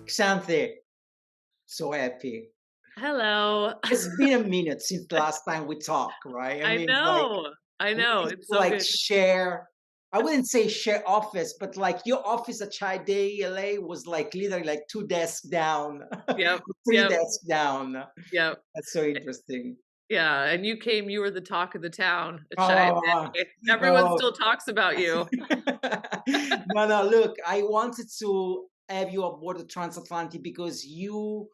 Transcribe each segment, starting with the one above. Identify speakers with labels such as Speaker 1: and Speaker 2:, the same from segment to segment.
Speaker 1: Xanthe, so happy.
Speaker 2: Hello.
Speaker 1: It's been a minute since the last time we talked, right? I
Speaker 2: I
Speaker 1: mean, like
Speaker 2: know. I
Speaker 1: we
Speaker 2: know.
Speaker 1: used
Speaker 2: It's
Speaker 1: to
Speaker 2: so
Speaker 1: like
Speaker 2: good.
Speaker 1: share. I wouldn't say share office, but like your office at Chai Day LA was like literally like two desks down,
Speaker 2: Yep.
Speaker 1: three
Speaker 2: Yep.
Speaker 1: desks down.
Speaker 2: Yep.
Speaker 1: That's so interesting.
Speaker 2: Yeah, and you were the talk of the town at Shy
Speaker 1: Oh,
Speaker 2: Everyone
Speaker 1: oh.
Speaker 2: still talks about you.
Speaker 1: No, no. Look, I wanted to have you aboard the transatlantic because you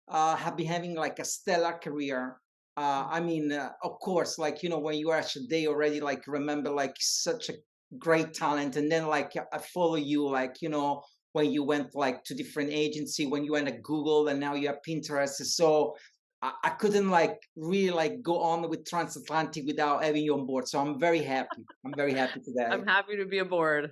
Speaker 1: have been having like a stellar career. I mean, of course, like when you were at day already, like remember like such a great talent, and then like I follow you, like when you went like to different agency, when you went to Google, and now you're Pinterest. So I couldn't like really like go on with transatlantic without having you on board. So I'm very happy. I'm very happy
Speaker 2: I'm
Speaker 1: today.
Speaker 2: happy to be aboard.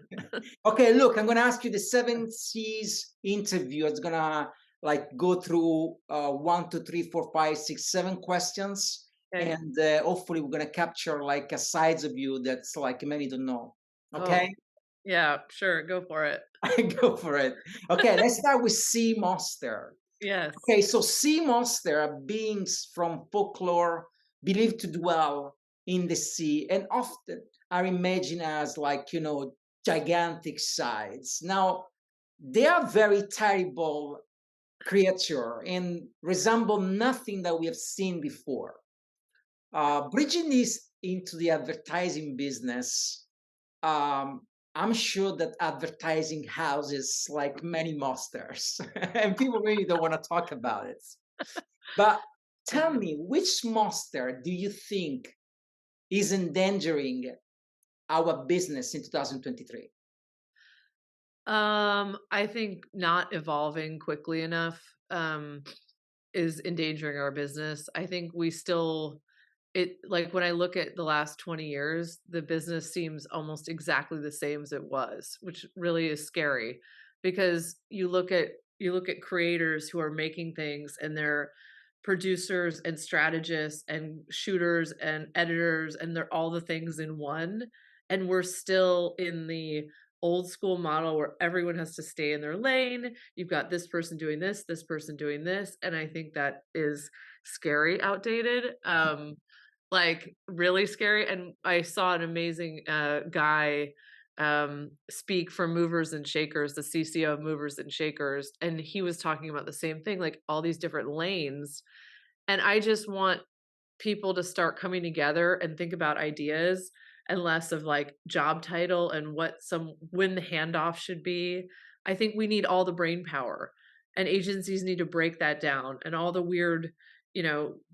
Speaker 1: Okay, look, I'm gonna ask you the seven C's interview. It's gonna like go through one, two, three, four, five, six, seven questions,
Speaker 2: Okay.
Speaker 1: and hopefully we're gonna capture like a sides of you that's like many don't know. Okay,
Speaker 2: Oh, yeah, sure, go for it.
Speaker 1: go for it. Okay, let's start with sea monster.
Speaker 2: Yes.
Speaker 1: Okay, so sea monster are beings from folklore believed to dwell in the sea and often are imagined as like, gigantic size. Now, they are very terrible creature and resemble nothing that we have seen before. Bridging this into the advertising business, um, I'm sure that advertising houses like many monsters, and people really don't want to talk about it. But tell
Speaker 2: Uh,
Speaker 1: me, which monster do you think is endangering our business in 2023?
Speaker 2: I think not evolving quickly enough, is endangering our business. I think we still it like, when I look at the last 20 years, the business seems almost exactly the same as it was, which really is scary because you look at creators who are making things and they're producers and strategists and shooters and editors and they're all the things in one, and we're still in the old school model where everyone has to stay in their lane. You've got this person doing this person doing this, and I think that is scary, outdated. Like, really scary, and I saw an amazing, guy, speak for Movers and Shakers, the CCO of Movers and Shakers, and he was talking about the same thing, like, all these different lanes, and I just want people to start coming together and think about ideas and less of, like, job title and when the handoff should be. I think we need all the brain power, and agencies need to break that down, and all the weird,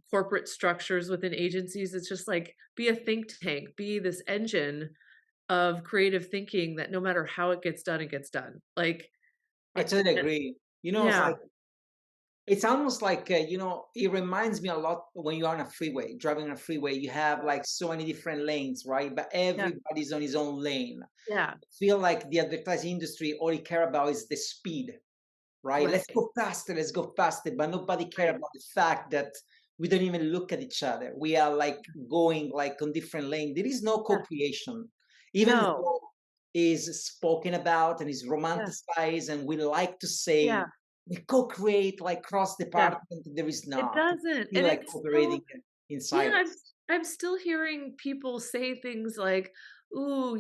Speaker 2: corporate structures within agencies. It's just like, be a think tank, be this engine of creative thinking that no matter how it gets done, it gets done. Like,
Speaker 1: I
Speaker 2: it
Speaker 1: totally
Speaker 2: it
Speaker 1: agree. It's
Speaker 2: yeah,
Speaker 1: like it's almost like it reminds me a lot when you're on a freeway, driving on a freeway. You have like so many different lanes, right? But
Speaker 2: yeah,
Speaker 1: everybody's on his own lane.
Speaker 2: yeah,
Speaker 1: I feel like the advertising industry all they care about is the speed, right? Let's
Speaker 2: right,
Speaker 1: go faster, let's go faster. But nobody care
Speaker 2: right,
Speaker 1: about the fact that we don't even look at each other. We are like going like on different lane. There is no
Speaker 2: yeah,
Speaker 1: co-creation, even
Speaker 2: no,
Speaker 1: though is spoken about and is
Speaker 2: yeah,
Speaker 1: romanticized, and we like to say
Speaker 2: yeah,
Speaker 1: we co-create like cross
Speaker 2: yeah.
Speaker 1: department. There is
Speaker 2: It
Speaker 1: not. It's
Speaker 2: doesn't,
Speaker 1: still
Speaker 2: and
Speaker 1: like
Speaker 2: it's
Speaker 1: operating
Speaker 2: so
Speaker 1: in
Speaker 2: yeah,
Speaker 1: silence.
Speaker 2: I'm still hearing people say things like, "Ooh,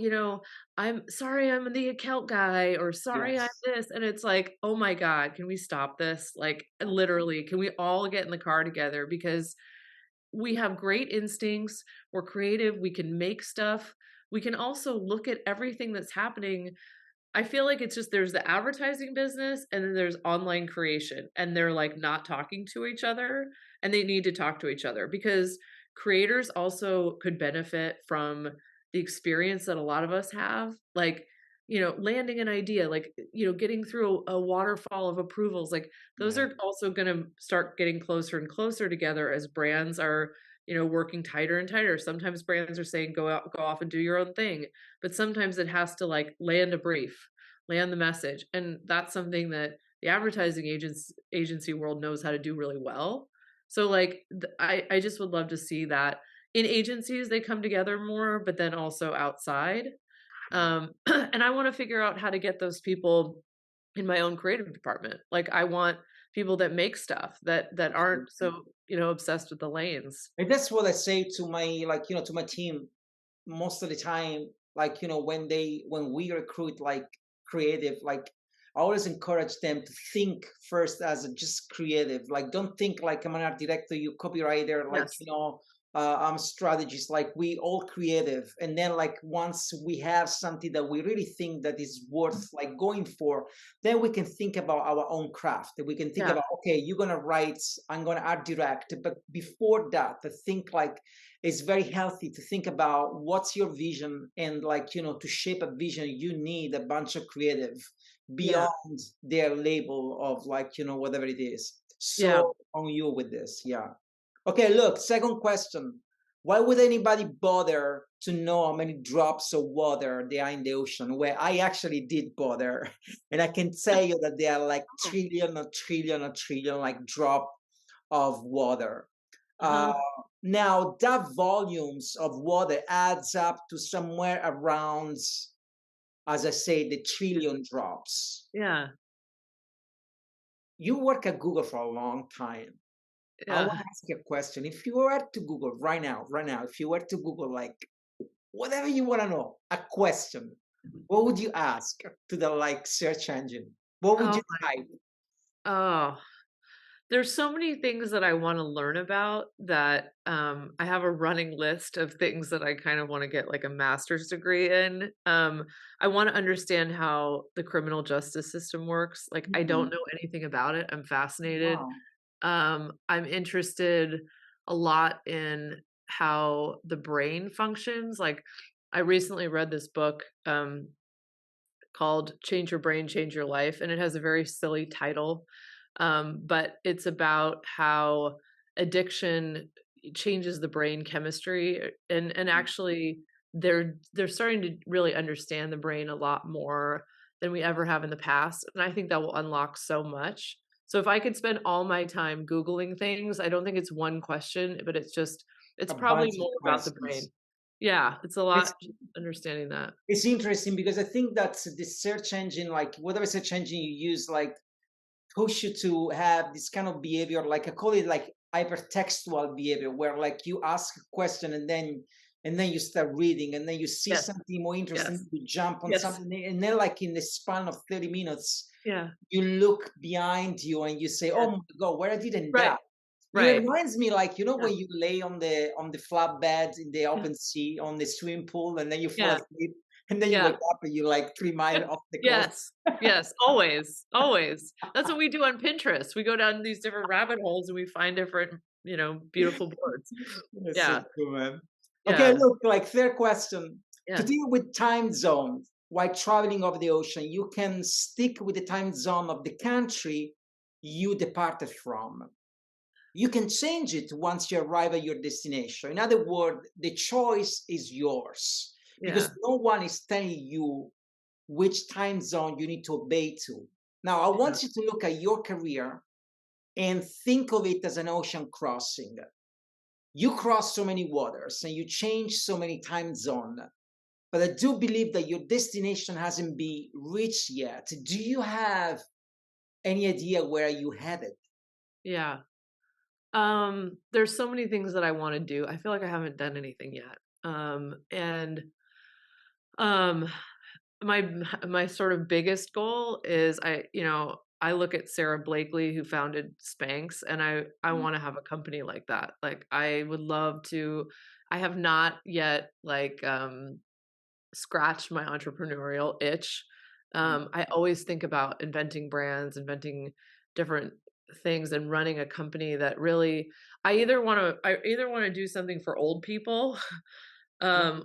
Speaker 2: I'm sorry I'm the account guy," or "Sorry I'm
Speaker 1: Yes.
Speaker 2: this," and it's like, "Oh my god, can we stop this?" Like, literally, can we all get in the car together because we have great instincts, we're creative, we can make stuff. We can also look at everything that's happening. I feel like it's just there's the advertising business and then there's online creation, and they're, like, not talking to each other, and they need to talk to each other because creators also could benefit from the experience that a lot of us have, like, landing an idea, like, getting through a waterfall of approvals, like, those
Speaker 1: Yeah.
Speaker 2: are also gonna start getting closer and closer together as brands are, working tighter and tighter. Sometimes brands are saying, go off and do your own thing," but sometimes it has to like land a brief, land the message. And that's something that the advertising agency world knows how to do really well. So like I just would love to see that in agencies they come together more, but then also outside. And I want to figure out how to get those people in my own creative department. Like I want people that make stuff that aren't so, obsessed with the lanes.
Speaker 1: And that's what I say to my, to my team most of the time. When we recruit like creative, like I always encourage them to think first as a just creative. Like, don't think like I'm an art director, you copywriter,
Speaker 2: Yes.
Speaker 1: I'm a strategist. Like, we all creative, and then like once we have something that we really think that is worth like going for, then we can think about our own craft. We can think
Speaker 2: Yeah.
Speaker 1: about, okay, you're gonna write, I'm gonna art direct, but before that, I think like it's very healthy to think about what's your vision, and to shape a vision you need a bunch of creative
Speaker 2: Yeah.
Speaker 1: beyond their label of whatever it is.
Speaker 2: Yeah.
Speaker 1: So on you with this. Yeah. Okay, look, second question. Why would anybody bother to know how many drops of water there are in the ocean? Where I actually did bother, and I can tell you that there are like
Speaker 2: Oh.
Speaker 1: trillion or trillion or trillion like drop of water. Uh,
Speaker 2: Uh-huh.
Speaker 1: Now that volumes of water adds up to somewhere around, as I say, the trillion drops.
Speaker 2: Yeah.
Speaker 1: You work at Google for a long time. I want
Speaker 2: Yeah.
Speaker 1: to ask you a question. If you were to Google right now, if you were to Google like whatever you want to know, a question, what would you ask to the like search engine? What would
Speaker 2: Oh
Speaker 1: you type?
Speaker 2: oh. There's so many things that I wanna learn about that, I have a running list of things that I kind of wanna get, like, a master's degree in. I wanna understand how the criminal justice system works, like, I don't
Speaker 1: Hmm.
Speaker 2: know anything about it, I'm fascinated.
Speaker 1: Wow.
Speaker 2: I'm interested a lot in how the brain functions, like, I recently read this book, called Change Your Brain, Change Your Life, and it has a very silly title. But it's about how addiction changes the brain chemistry and actually they're starting to really understand the brain a lot more than we ever have in the past. And I think that will unlock so much. So if I could spend all my time Googling things, I don't think it's one question, but it's
Speaker 1: A
Speaker 2: probably
Speaker 1: bunch of
Speaker 2: more about the brain.
Speaker 1: questions.
Speaker 2: Yeah, it's a lot
Speaker 1: It's
Speaker 2: understanding that.
Speaker 1: it's interesting because I think that the search engine, like whatever search engine you use, like push you to have this kind of behavior, like I call it like hypertextual behavior, where like you ask a question, and then you start reading, and then you see
Speaker 2: Yes,
Speaker 1: something more interesting,
Speaker 2: yes,
Speaker 1: you jump on
Speaker 2: yes.
Speaker 1: something, and then like in the span of 30 minutes,
Speaker 2: Yeah,
Speaker 1: you look behind you and you say,
Speaker 2: yeah.
Speaker 1: oh my god, where I did end
Speaker 2: Right,
Speaker 1: up. It
Speaker 2: right.
Speaker 1: reminds me, like,
Speaker 2: Yeah,
Speaker 1: when you lay on the flatbed in the
Speaker 2: yeah,
Speaker 1: open sea on the swimming pool, and then you fall
Speaker 2: yeah,
Speaker 1: asleep, and then you wake
Speaker 2: yeah.
Speaker 1: up and you're like 3 miles off the coast.
Speaker 2: Yes, yes, always, always. That's what we do on Pinterest. We go down these different rabbit holes and we find different, beautiful boards.
Speaker 1: That's so
Speaker 2: Yeah,
Speaker 1: cool, man. Okay,
Speaker 2: yeah,
Speaker 1: look, like third question. To
Speaker 2: yeah,
Speaker 1: deal with time zones while traveling over the ocean, you can stick with the time zone of the country you departed from. You can change it once you arrive at your destination. In other words, the choice is yours because
Speaker 2: yeah,
Speaker 1: no one is telling you which time zone you need to obey to. Now, I
Speaker 2: yeah,
Speaker 1: want you to look at your career and think of it as an ocean crossing. You cross so many waters and you change so many time zones, but I do believe that your destination hasn't been reached yet. Do you have any idea where you headed?
Speaker 2: yeah. There's so many things that I wanna do. I feel like I haven't done anything yet. And, um My my sort of biggest goal is I look at Sarah Blakely who founded Spanx, and I
Speaker 1: Mm,
Speaker 2: wanna have a company like that. Like, I would love to I have not yet, like, scratched my entrepreneurial itch.
Speaker 1: mm,
Speaker 2: I always think about inventing brands, inventing different things, and running a company that really I either wanna do something for old people, um,
Speaker 1: mm.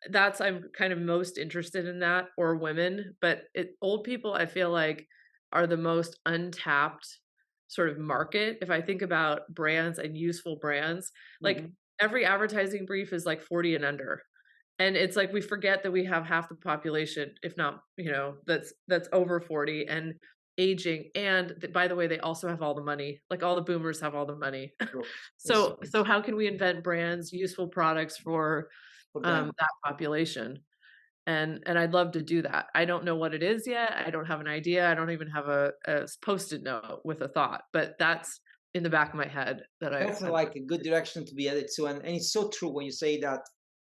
Speaker 2: that's I'm kind of most interested in that or women, but old people I feel like are the most untapped sort of market. If I think about brands and useful brands, like
Speaker 1: Mhm.
Speaker 2: every advertising brief is like 40 and under. And it's like we forget that we have half the population, if not, that's over 40 and aging. And by the way, they also have all the money. Like all the boomers have all the money.
Speaker 1: True. That's
Speaker 2: So how can we invent brands, useful products for
Speaker 1: for them.
Speaker 2: that population? and I'd love to do that. I don't know what it is yet. I don't have an idea. I don't even have a post-it note with a thought, but that's in the back of my head that
Speaker 1: That's
Speaker 2: I'd
Speaker 1: like a good direction to be headed to, and it's so true when you say that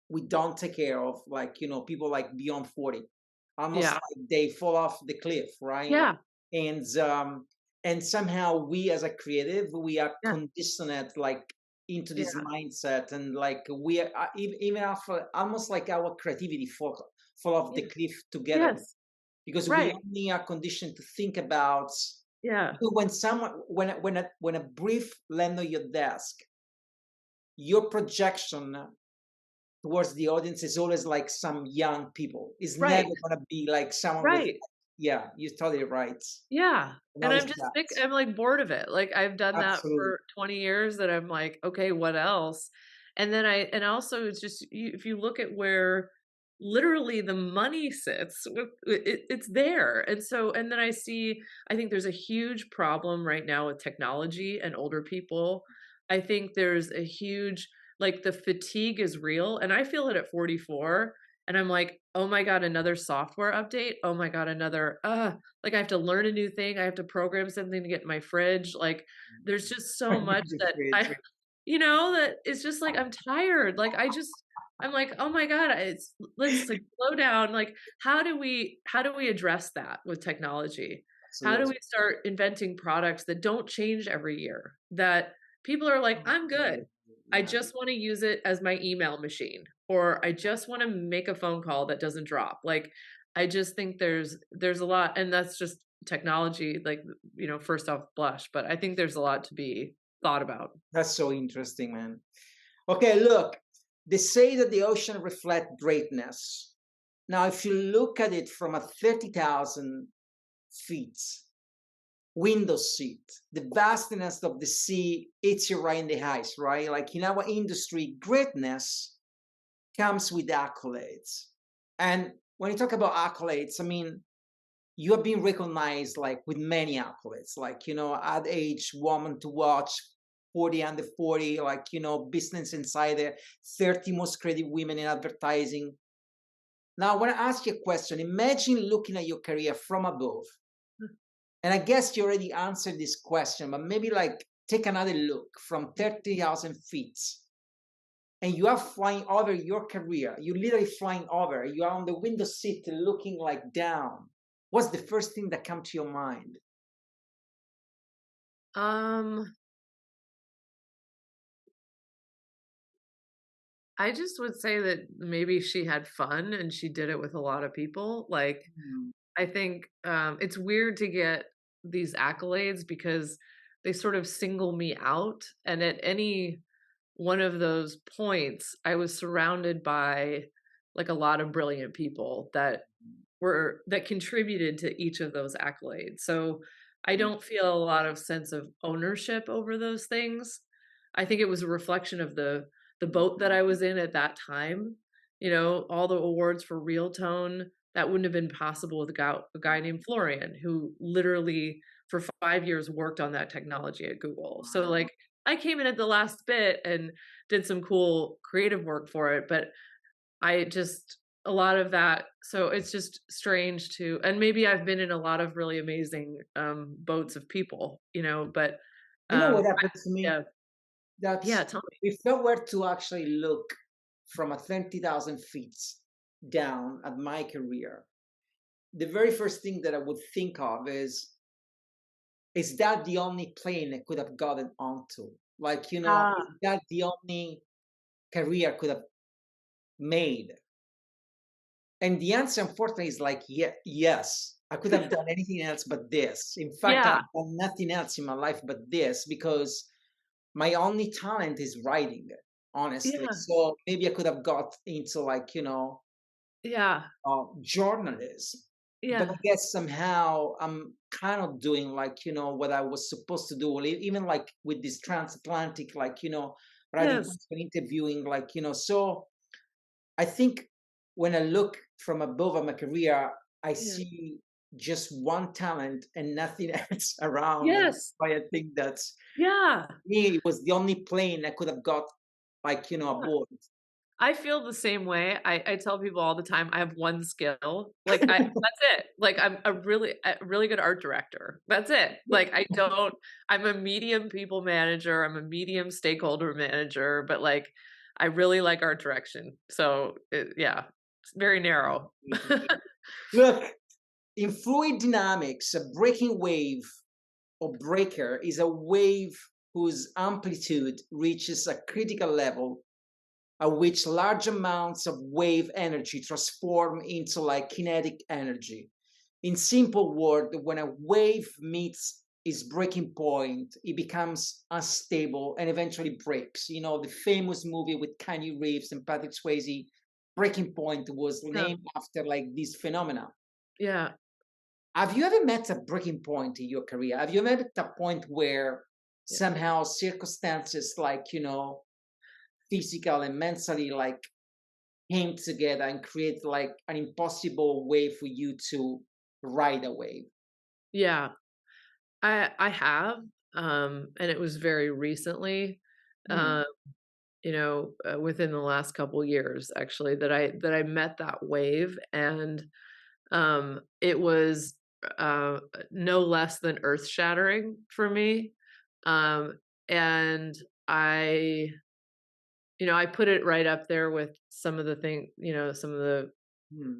Speaker 1: we don't take care of, like, people like beyond 40, almost
Speaker 2: yeah.
Speaker 1: like they fall off the cliff, right?
Speaker 2: Yeah.
Speaker 1: And somehow we as a creative, we are
Speaker 2: Yeah.
Speaker 1: conditioned like into this
Speaker 2: Yeah.
Speaker 1: mindset, and like we are even after almost like our creativity fall off the
Speaker 2: Yeah.
Speaker 1: cliff together,
Speaker 2: Yes.
Speaker 1: because we
Speaker 2: Right.
Speaker 1: only are conditioned to think about
Speaker 2: Yeah.
Speaker 1: when someone when a brief land on your desk, your projection towards the audience is always like some young people. It's never
Speaker 2: Right.
Speaker 1: gonna be like someone with,
Speaker 2: Right.
Speaker 1: yeah, you're totally right.
Speaker 2: Yeah, and
Speaker 1: Notice
Speaker 2: I'm just
Speaker 1: that.
Speaker 2: sick I'm, like, bored of it, like, I've done that
Speaker 1: Absolutely.
Speaker 2: for 20 years that I'm like, "Okay, what else?" And then and also it's just if you look at where literally the money sits, it's there, and so and then I think there's a huge problem right now with technology and older people. I think there's a huge like, the fatigue is real, and I feel it at 44, and I'm like, "Oh my god, another software update? Oh my god, another, like, I have to learn a new thing, I have to program something to get in my fridge, like, there's just so much
Speaker 1: The
Speaker 2: that
Speaker 1: fridge.
Speaker 2: that it's just like, I'm tired, like, I'm like, "Oh my god, it's let's, like, slow down," like, how do we address that with technology? How do
Speaker 1: Absolutely.
Speaker 2: we start inventing products that don't change every year? That people are like, "I'm good. I
Speaker 1: Yeah.
Speaker 2: just wanna use it as my email machine," or, "I just wanna make a phone call that doesn't drop," like, I just think there's a lot and that's just technology, like, first off blush, but I think there's a lot to be thought about.
Speaker 1: That's so interesting, man. Okay, look, they say that the ocean reflects greatness. Now, if you look at it from a 30,000 feet window seat, the vastness of the sea hits you right in the eyes, right? Like in our industry, greatness comes with accolades. And when you talk about accolades, I mean, you have been recognized like with many accolades, like, at age woman to watch, 40 under 40, like, Business Insider, 30 most creative women in advertising. Now, I want to ask you a question. Imagine looking at your career from above. And I guess you already answered this question, but maybe like take another look from 30,000 feet, and you are flying over your career. You're literally flying over. You are on the window seat looking like down. What's the first thing that comes to your mind?
Speaker 2: Um, I just would say that maybe she had fun and she did it with a lot of people, like,
Speaker 1: Mm,
Speaker 2: I think, it's weird to get these accolades because they sort of single me out, and at any one of those points, I was surrounded by, like, a lot of brilliant people that contributed to each of those accolades, so I
Speaker 1: mm,
Speaker 2: don't feel a lot of sense of ownership over those things. I think it was a reflection of the boat that I was in at that time, all the awards for Real Tone, that wouldn't have been possible with a guy named Florian, who literally for 5 years worked on that technology at Google. So,
Speaker 1: wow.
Speaker 2: like, I came in at the last bit and did some cool creative work for it, but I just a lot of that so it's just strange to and maybe I've been in a lot of really amazing, boats of people, but,
Speaker 1: You know what
Speaker 2: I
Speaker 1: happened to me?
Speaker 2: yeah,
Speaker 1: That's
Speaker 2: yeah, tell me.
Speaker 1: if I were to actually look from a 20,000 feet down at my career, the very first thing that I would think of is that the only plane I could have gotten onto? Like,
Speaker 2: Ah,
Speaker 1: is that the only career I could have made? And the answer, unfortunately, is like, yeah, yes. I could have done anything else but this. In fact,
Speaker 2: yeah,
Speaker 1: I've done nothing else in my life but this, because my only talent is writing, honestly.
Speaker 2: yeah,
Speaker 1: So maybe I could have got into like,
Speaker 2: yeah,
Speaker 1: journalism. But I
Speaker 2: yeah,
Speaker 1: guess somehow I'm kind of doing like, what I was supposed to do, even like with this transatlantic, like, writing
Speaker 2: yes,
Speaker 1: books and interviewing, like, so I think when I look from above at my career, I
Speaker 2: yeah,
Speaker 1: see just one talent and nothing else around. And
Speaker 2: yes,
Speaker 1: that's why I think that's
Speaker 2: yeah,
Speaker 1: me, it was the only plane I could have got like,
Speaker 2: yeah.
Speaker 1: aboard.
Speaker 2: I feel the same way. I tell people all the time, I have one skill. Like, that's it. Like, I'm a really good art director. That's it. Like, I'm a medium people manager, I'm a medium stakeholder manager, but, like, I really like art direction. So, yeah, it's very narrow.
Speaker 1: Look, in fluid dynamics, a breaking wave or breaker is a wave whose amplitude reaches a critical level at which large amounts of wave energy transform into like kinetic energy. In simple word, when a wave meets its breaking point, it becomes unstable and eventually breaks. You know, the famous movie with Kanye Reeves and Patrick Swayze, Breaking Point, was
Speaker 2: Yeah,
Speaker 1: named after like this phenomena.
Speaker 2: yeah,
Speaker 1: Have you ever met a breaking point in your career? Have you ever met a point where
Speaker 2: yeah.
Speaker 1: somehow circumstances like, physical and mentally like came together and create like an impossible way for you to ride a wave?
Speaker 2: Yeah. I have, and it was very recently,
Speaker 1: Hmm.
Speaker 2: um, within the last couple years actually that I met that wave, and it was no less than earth shattering for me. And I, I put it right up there with some of the
Speaker 1: Hmm.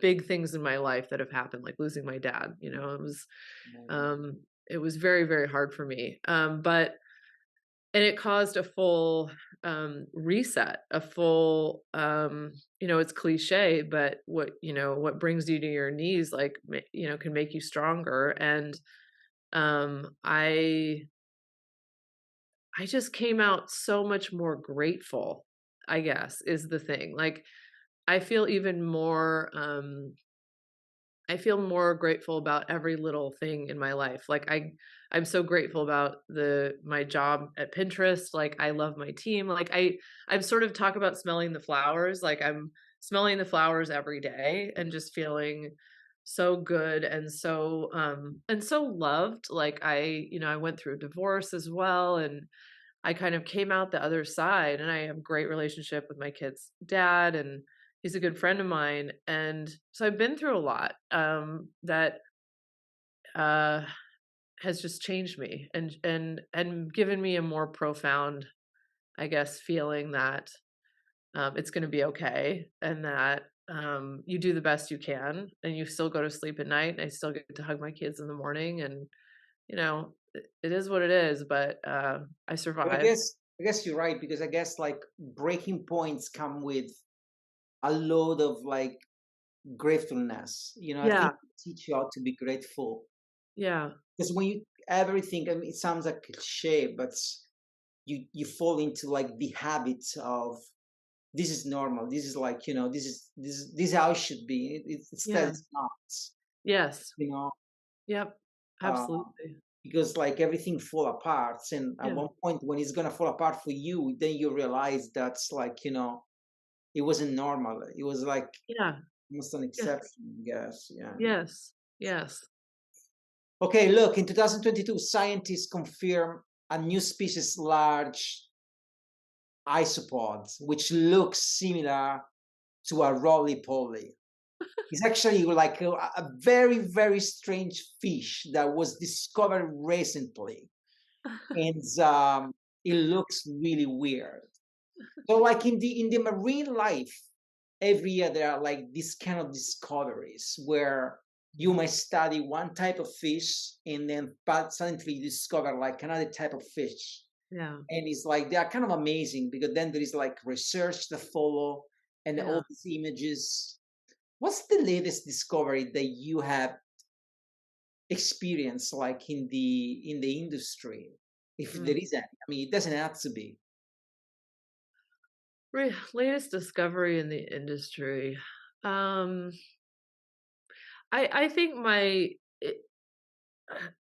Speaker 2: big things in my life that have happened, like losing my dad.
Speaker 1: Amazing.
Speaker 2: It was very, very hard for me. But and it caused a full reset, a full it's cliche, but what brings you to your knees, like can make you stronger. And I just came out so much more grateful, I guess, is the thing. Like, I feel even more I feel more grateful about every little thing in my life. Like, I'm so grateful about the my job at Pinterest. Like, I love my team. Like, I'm sort of talk about smelling the flowers. Like, I'm smelling the flowers every day and just feeling so good and so loved. Like, I went through a divorce as well, and I kind of came out the other side, and I have a great relationship with my kid's dad, and he's a good friend of mine. And so I've been through a lot that uh, has just changed me and given me a more profound, I guess, feeling that it's going to be okay, and that you do the best you can, and you still go to sleep at night, and I still get to hug my kids in the morning, and it is what it is. But I
Speaker 1: But I
Speaker 2: survived.
Speaker 1: guess I guess you're right because I guess like breaking points come with a load of like gratefulness. I
Speaker 2: Yeah,
Speaker 1: think they teach you how to be grateful
Speaker 2: yeah,
Speaker 1: because when you everything, I mean, it sounds like cliche, but you fall into like the habit of this is normal. This is like this is how it should be. Instead,
Speaker 2: yeah.
Speaker 1: it's not.
Speaker 2: Yes.
Speaker 1: You know,
Speaker 2: Yep.
Speaker 1: uh,
Speaker 2: Absolutely.
Speaker 1: because like everything fall apart, and at
Speaker 2: Yeah.
Speaker 1: one point when it's gonna fall apart for you, then you realize that's like it wasn't normal. It was like
Speaker 2: Yeah.
Speaker 1: almost an
Speaker 2: Yeah.
Speaker 1: exception, I guess. Yeah.
Speaker 2: Yes. Yes.
Speaker 1: Okay, look, in 2022, scientists confirm a new species, large isopods, which looks similar to a roly-poly. It's actually like a very, very strange fish that was discovered recently, and it looks really weird. So, like in the marine life, every year there are like these kind of discoveries where you might study one type of fish, and then but suddenly you discover like another type of fish,
Speaker 2: Yeah.
Speaker 1: and it's like they are kind of amazing because then there is like research to follow and
Speaker 2: Yeah.
Speaker 1: all these images. What's the latest discovery that you have experienced like in the industry, if there
Speaker 2: Mm.
Speaker 1: is any? I mean, it doesn't have to be.
Speaker 2: Latest discovery in the industry. Um, I think it,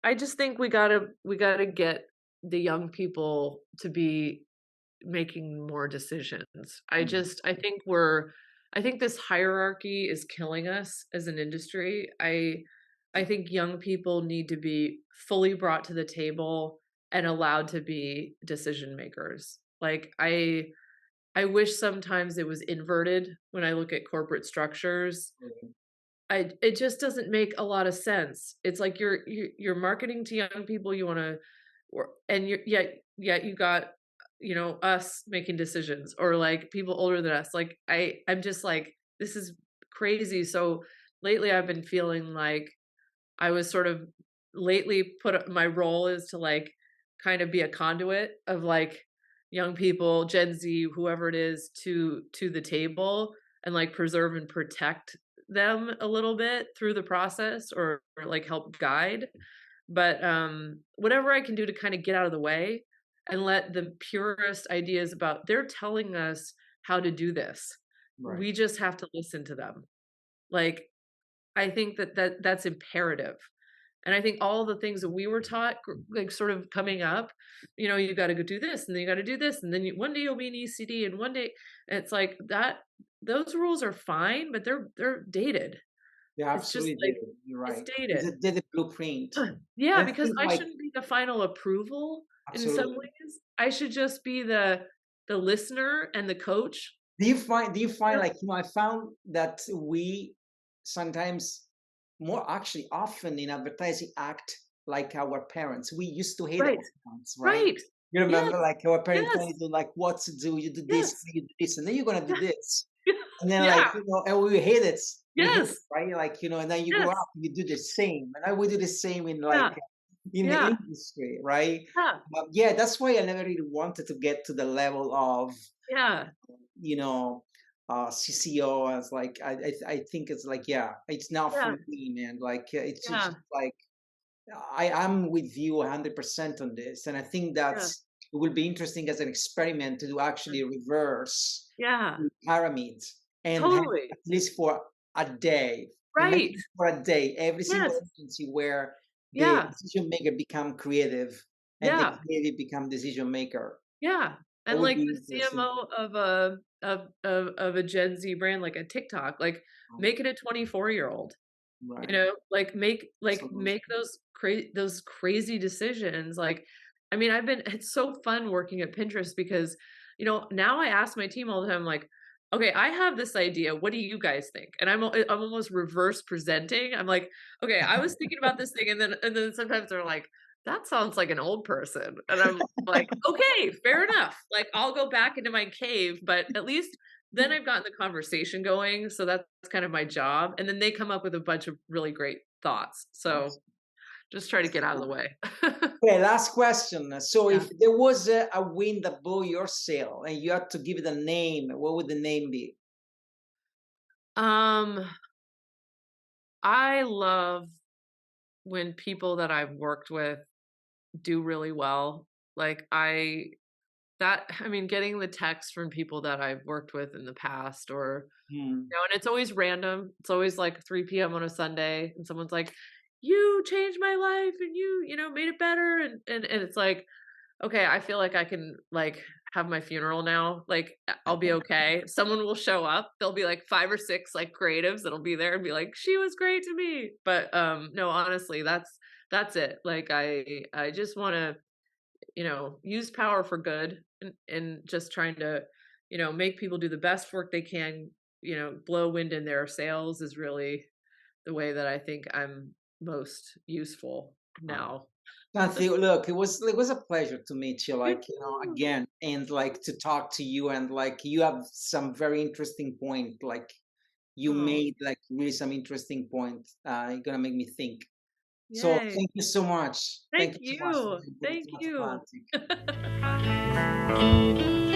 Speaker 2: I just think we gotta get the young people to be making more decisions.
Speaker 1: Mm.
Speaker 2: I think this hierarchy is killing us as an industry. I think young people need to be fully brought to the table and allowed to be decision makers. Like, I wish sometimes it was inverted when I look at corporate structures.
Speaker 1: Mhm.
Speaker 2: It just doesn't make a lot of sense. It's like you're marketing to young people, you wanna or and you're yet you got, us making decisions or, like, people older than us. Like, I'm just like, "This is crazy." So, lately, I've been feeling like I was sort of lately put my role is to, like, kind of be a conduit of, like, young people, Gen Z, whoever it is, to the table and, like, preserve and protect them a little bit through the process or like, help guide. But, whatever I can do to kinda get out of the way and let the purest ideas about they're telling us how to do this.
Speaker 1: Right.
Speaker 2: We just have to listen to them. Like, I think that's imperative. And I think all the things that we were taught, like, sort of coming up, you gotta go do this, and then you gotta do this, and then one day you'll be an ECD, and one day and it's like that those rules are fine, but they're dated.
Speaker 1: They
Speaker 2: It's just
Speaker 1: absolutely
Speaker 2: like
Speaker 1: did. You're
Speaker 2: it's
Speaker 1: right.
Speaker 2: dated.
Speaker 1: They're the blueprint.
Speaker 2: Yeah,
Speaker 1: And I
Speaker 2: because
Speaker 1: think
Speaker 2: I
Speaker 1: like
Speaker 2: shouldn't be the final approval in some
Speaker 1: absolutely.
Speaker 2: ways. I should just be the listener and the coach.
Speaker 1: Do you find
Speaker 2: Yeah.
Speaker 1: like, I found that we sometimes more actually often in advertising act like our parents. We used to hate our
Speaker 2: Right.
Speaker 1: parents, right?
Speaker 2: Right.
Speaker 1: You
Speaker 2: Yes.
Speaker 1: remember like our parents
Speaker 2: Yes.
Speaker 1: telling you like what to do, you do this,
Speaker 2: Yes.
Speaker 1: you do this, and then you're gonna do
Speaker 2: Yeah.
Speaker 1: this. And then like,
Speaker 2: Yeah.
Speaker 1: and we hate it. We hate it,
Speaker 2: Yes.
Speaker 1: right? Like, and then you grow
Speaker 2: Yes.
Speaker 1: up and you do the same. And I would do the same in like
Speaker 2: Yeah.
Speaker 1: in the
Speaker 2: Yeah.
Speaker 1: industry, right?
Speaker 2: Yeah.
Speaker 1: Yeah, that's why I never really wanted to get to the level of
Speaker 2: Yeah.
Speaker 1: you know, CCO as like I think it's like yeah, it's not for
Speaker 2: Yeah.
Speaker 1: me, man. Like it's
Speaker 2: Yeah.
Speaker 1: just like I'm with you 100% on this, and I think
Speaker 2: Yeah.
Speaker 1: that's it will be interesting as an experiment to do actually reverse
Speaker 2: Yeah.
Speaker 1: the pyramid and have
Speaker 2: Totally.
Speaker 1: at least for a day.
Speaker 2: Right.
Speaker 1: Imagine for a day every single
Speaker 2: Yes.
Speaker 1: agency where the
Speaker 2: Yeah.
Speaker 1: decision maker become creative and the
Speaker 2: Yeah.
Speaker 1: creative become decision maker.
Speaker 2: Yeah.
Speaker 1: That
Speaker 2: And,
Speaker 1: would
Speaker 2: like,
Speaker 1: be
Speaker 2: the
Speaker 1: interesting.
Speaker 2: CMO of a Gen Z brand, like a TikTok, like,
Speaker 1: Right.
Speaker 2: make it a 24-year-old,
Speaker 1: Right.
Speaker 2: make
Speaker 1: Absolutely.
Speaker 2: those crazy decisions, like, I mean, it's so fun working at Pinterest because, now I ask my team all the time, like, "Okay, I have this idea, what do you guys think?" And I'm almost reverse presenting, I'm like, "Okay, I was thinking about this thing," and then sometimes they're like, "That sounds like an old person," and I'm like, "Okay, fair enough, like, I'll go back into my cave, but at least then I've gotten the conversation going, so that's kind of my job, and then they come up with a bunch of really great thoughts, so
Speaker 1: Awesome.
Speaker 2: just try to get out of the way."
Speaker 1: Okay, last question. So,
Speaker 2: Yeah.
Speaker 1: if there was a wind that blew your sail and you had to give it a name, what would the name be?
Speaker 2: Um, I love when people that I've worked with do really well, like, I mean, getting the text from people that I've worked with in the past or
Speaker 1: Hmm.
Speaker 2: and it's always random. It's always like 3 PM on a Sunday, and someone's like, "You changed my life, and made it better," and it's like, "Okay, I feel like I can, like, have my funeral now, like, I'll be okay." Someone will show up, there'll be, like, 5 or 6, like, creatives that'll be there and be like, "She was great to me." But, no, honestly, that's it. Like, I just wanna use power for good and just trying to, make people do the best work they can, blow wind in their sails is really the way that I think I'm most useful
Speaker 1: Wow.
Speaker 2: now.
Speaker 1: Xanthe, look, it was a pleasure to meet you,
Speaker 2: You
Speaker 1: like,
Speaker 2: too.
Speaker 1: again, and like to talk to you, and like you have some very interesting point, like you
Speaker 2: Oh,
Speaker 1: made like really some interesting point. You're gonna make me think. So
Speaker 2: yay.
Speaker 1: thank you so much.
Speaker 2: Thank
Speaker 1: Thank you so much for
Speaker 2: you.
Speaker 1: being part of
Speaker 2: Thank you.
Speaker 1: Transatlantic.